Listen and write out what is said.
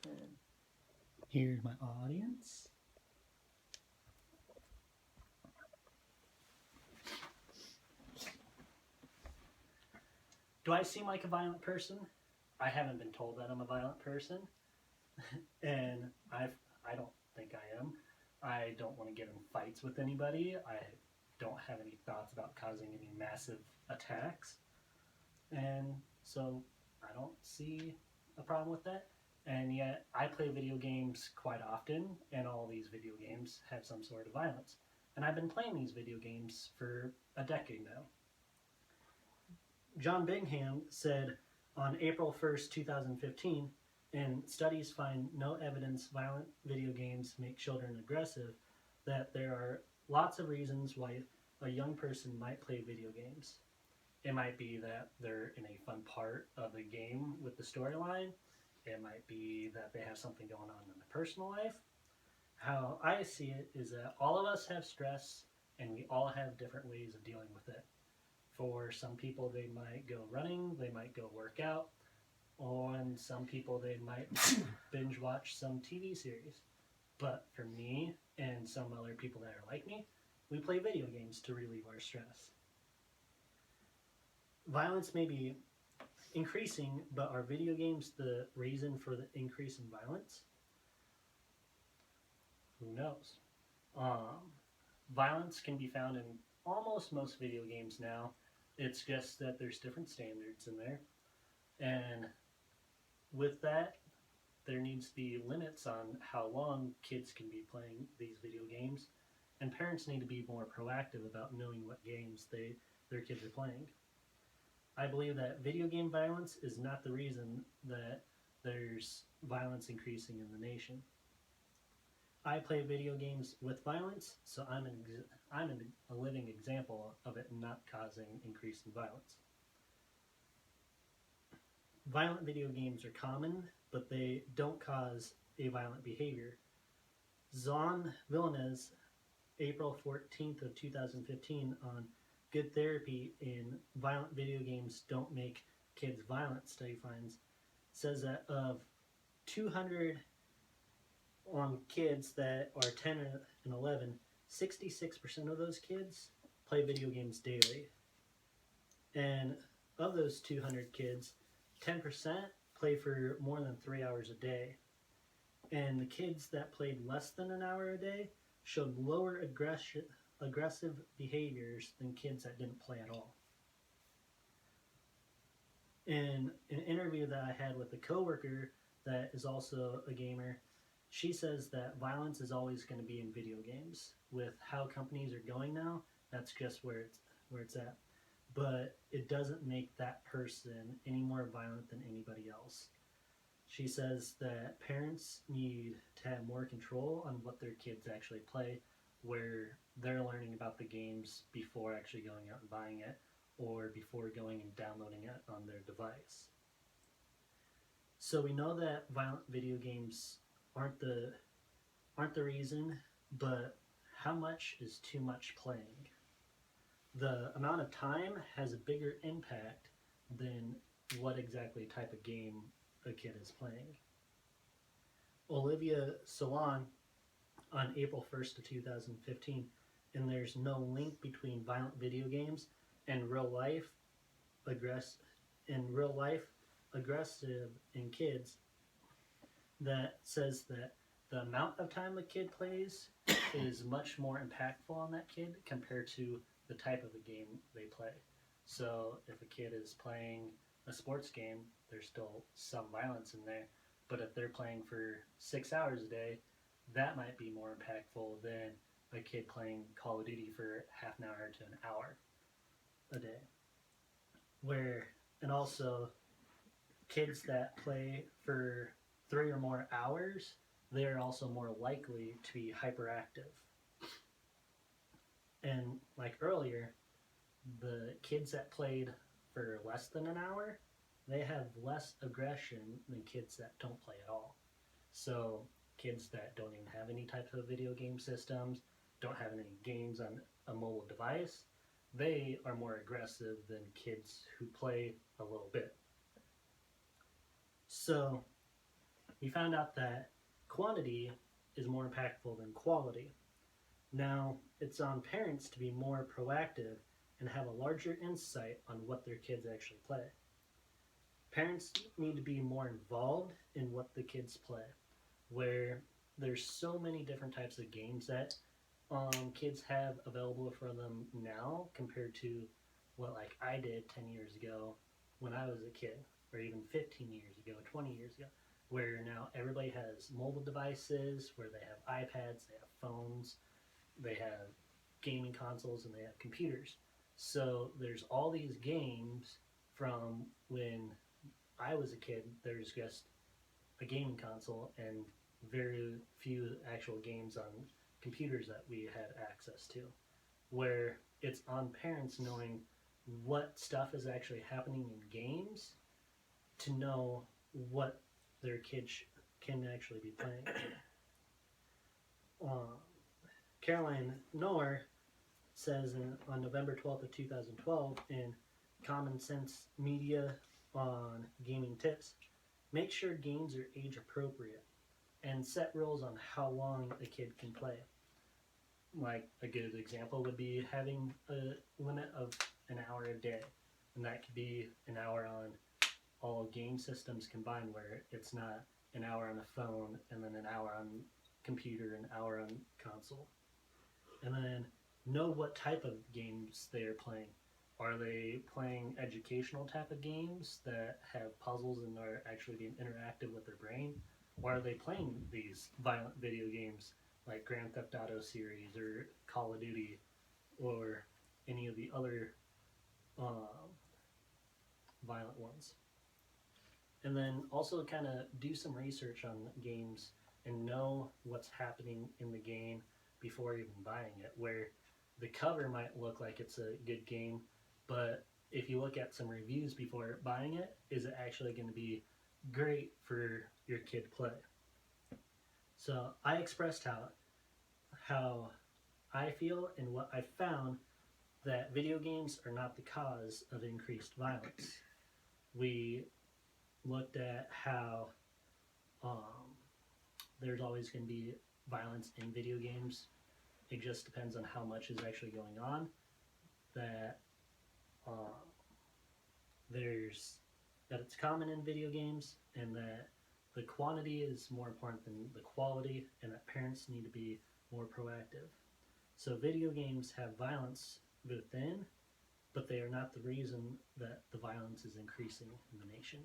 And here's my audience. Do I seem like a violent person? I haven't been told that I'm a violent person, and I don't think I am. I don't want to get in fights with anybody. I don't have any thoughts about causing any massive attacks, and so I don't see a problem with that. And yet, I play video games quite often, and all these video games have some sort of violence. And I've been playing these video games for a decade now. John Bingham said on April 1st, 2015, and studies find no evidence violent video games make children aggressive, that there are lots of reasons why a young person might play video games. It might be that they're in a fun part of the game with the storyline. It might be that they have something going on in their personal life. How I see it is that all of us have stress and we all have different ways of dealing with it. For some people, they might go running, they might go work out, and some people, they might binge watch some TV series. But for me and some other people that are like me, we play video games to relieve our stress. Violence may be increasing, but are video games the reason for the increase in violence? Who knows? Violence can be found in almost most video games now. It's just that there's different standards in there. And with that, there needs to be limits on how long kids can be playing these video games. And parents need to be more proactive about knowing what games their kids are playing. I believe that video game violence is not the reason that there's violence increasing in the nation. I play video games with violence, so I'm a living example of it not causing increase in violence. Violent video games are common, but they don't cause a violent behavior. Zon Villeneuve, April 14th of 2015, on Good Therapy in Violent Video Games Don't Make Kids Violent study finds, says that of 200 on kids that are 10 and 11, 66% of those kids play video games daily. And of those 200 kids, 10% play for more than 3 hours a day. And the kids that played less than an hour a day showed lower aggressive behaviors than kids that didn't play at all. In an interview that I had with a coworker that is also a gamer, she says that violence is always going to be in video games. With how companies are going now, that's just where it's at. But it doesn't make that person any more violent than anybody else. She says that parents need to have more control on what their kids actually play, where they're learning about the games before actually going out and buying it, or before going and downloading it on their device. So we know that violent video games aren't the reason, but how much is too much playing? The amount of time has a bigger impact than what exactly type of game a kid is playing. Olivia Solon on April 1st of 2015, and there's no link between violent video games and real life aggressive in kids, that says that the amount of time a kid plays is much more impactful on that kid compared to the type of a game they play. So if a kid is playing a sports game, there's still some violence in there, but if they're playing for 6 hours a day, that might be more impactful than a kid playing Call of Duty for half an hour to an hour a day. And also, kids that play for 3 or more hours, they're also more likely to be hyperactive. And like earlier, the kids that played for less than an hour, they have less aggression than kids that don't play at all. So kids that don't even have any type of video game systems, don't have any games on a mobile device, they are more aggressive than kids who play a little bit. So we found out that quantity is more impactful than quality. Now, it's on parents to be more proactive and have a larger insight on what their kids actually play. Parents need to be more involved in what the kids play, where there's so many different types of games that kids have available for them now compared to what like I did 10 years ago when I was a kid, or even 15 years ago, 20 years ago, where now everybody has mobile devices, where they have iPads, they have phones, they have gaming consoles, and they have computers. So there's all these games from when I was a kid. There's just a gaming console and very few actual games on computers that we had access to, where it's on parents knowing what stuff is actually happening in games to know what their kids can actually be playing. Uh, Caroline Noer says on November 12th of 2012 in Common Sense Media on Gaming Tips, make sure games are age appropriate and set rules on how long a kid can play. Like a good example would be having a limit of an hour a day, and that could be an hour on all game systems combined, where it's not an hour on a phone and then an hour on computer, an hour on console. And then know what type of games they are playing. Are they playing educational type of games that have puzzles and are actually being interactive with their brain? Or are they playing these violent video games like Grand Theft Auto series or Call of Duty or any of the other uh, violent ones? And then also kind of do some research on games and know what's happening in the game before even buying it, where the cover might look like it's a good game, but if you look at some reviews before buying it, is it actually going to be great for your kid play? So I expressed how I feel and what I found, that video games are not the cause of increased violence. We looked at how um, there's always going to be violence in video games. It just depends on how much is actually going on. That uh, there's that it's common in video games, and that the quantity is more important than the quality, and that parents need to be more proactive. So video games have violence within, but they are not the reason that the violence is increasing in the nation.